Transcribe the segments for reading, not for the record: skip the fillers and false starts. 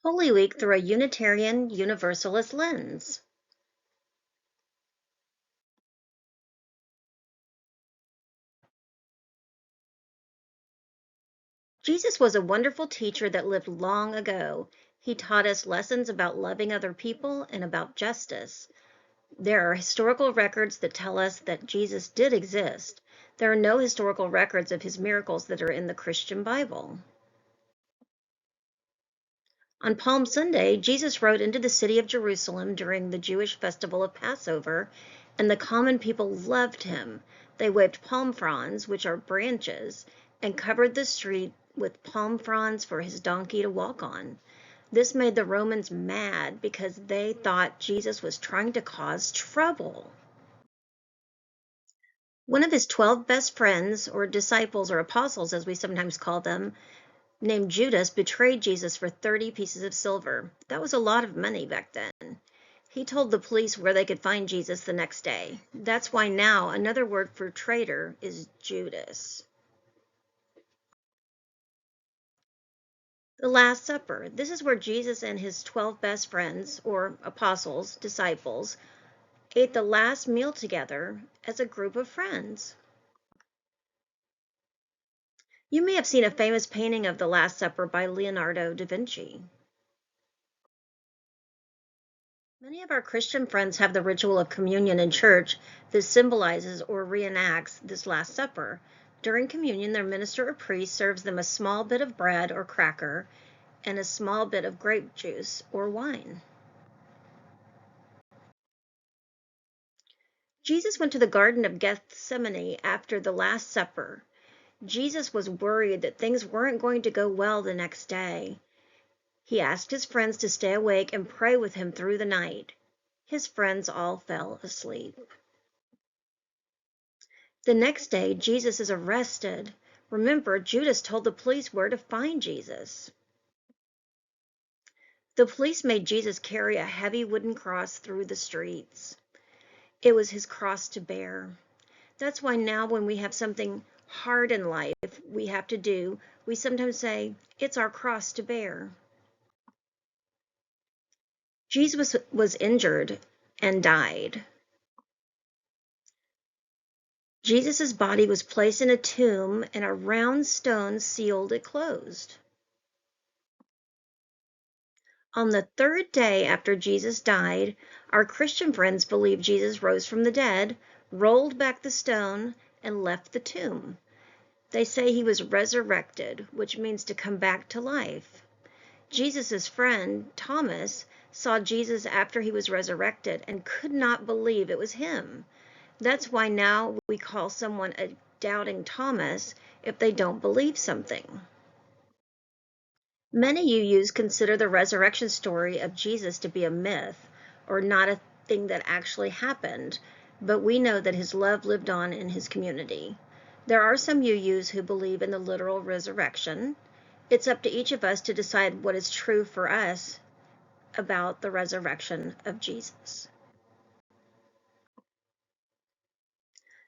Holy Week through a Unitarian Universalist lens. Jesus was a wonderful teacher that lived long ago. He taught us lessons about loving other people and about justice. There are historical records that tell us that Jesus did exist. There are no historical records of his miracles that are in the Christian Bible. On Palm Sunday, Jesus rode into the city of Jerusalem during the Jewish festival of Passover, and the common people loved him. They waved palm fronds, which are branches, and covered the street with palm fronds for his donkey to walk on. This made the Romans mad because they thought Jesus was trying to cause trouble. One of his 12 best friends, or disciples, or apostles, as we sometimes call them, named Judas, betrayed Jesus for 30 pieces of silver. That was a lot of money back then. He told the police where they could find Jesus the next day. That's why now another word for traitor is Judas. The Last Supper. This is where Jesus and his 12 best friends, or apostles, disciples, ate the last meal together as a group of friends. You may have seen a famous painting of the Last Supper by Leonardo da Vinci. Many of our Christian friends have the ritual of communion in church that symbolizes or reenacts this Last Supper. During communion, their minister or priest serves them a small bit of bread or cracker and a small bit of grape juice or wine. Jesus went to the Garden of Gethsemane after the Last Supper. Jesus was worried that things weren't going to go well the next day. He asked his friends to stay awake and pray with him through the night. His friends all fell asleep. The next day, Jesus is arrested. Remember, Judas told the police where to find Jesus. The police made Jesus carry a heavy wooden cross through the streets. It was his cross to bear. That's why now when we have something hard in life we have to do, we sometimes say, it's our cross to bear. Jesus was injured and died. Jesus' body was placed in a tomb, and a round stone sealed it closed. On the third day after Jesus died, our Christian friends believe Jesus rose from the dead, rolled back the stone, and left the tomb. They say he was resurrected, which means to come back to life. Jesus' friend, Thomas, saw Jesus after he was resurrected and could not believe it was him. That's why now we call someone a doubting Thomas if they don't believe something. Many UUs consider the resurrection story of Jesus to be a myth or not a thing that actually happened, but we know that his love lived on in his community. There are some UUs who believe in the literal resurrection. It's up to each of us to decide what is true for us about the resurrection of Jesus.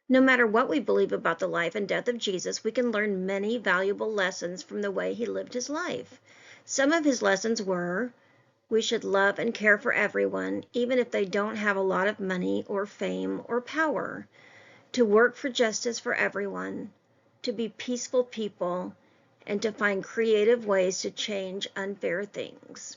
No matter what we believe about the life and death of Jesus, we can learn many valuable lessons from the way he lived his life. Some of his lessons were: we should love and care for everyone, even if they don't have a lot of money or fame or power, to work for justice for everyone, to be peaceful people, and to find creative ways to change unfair things.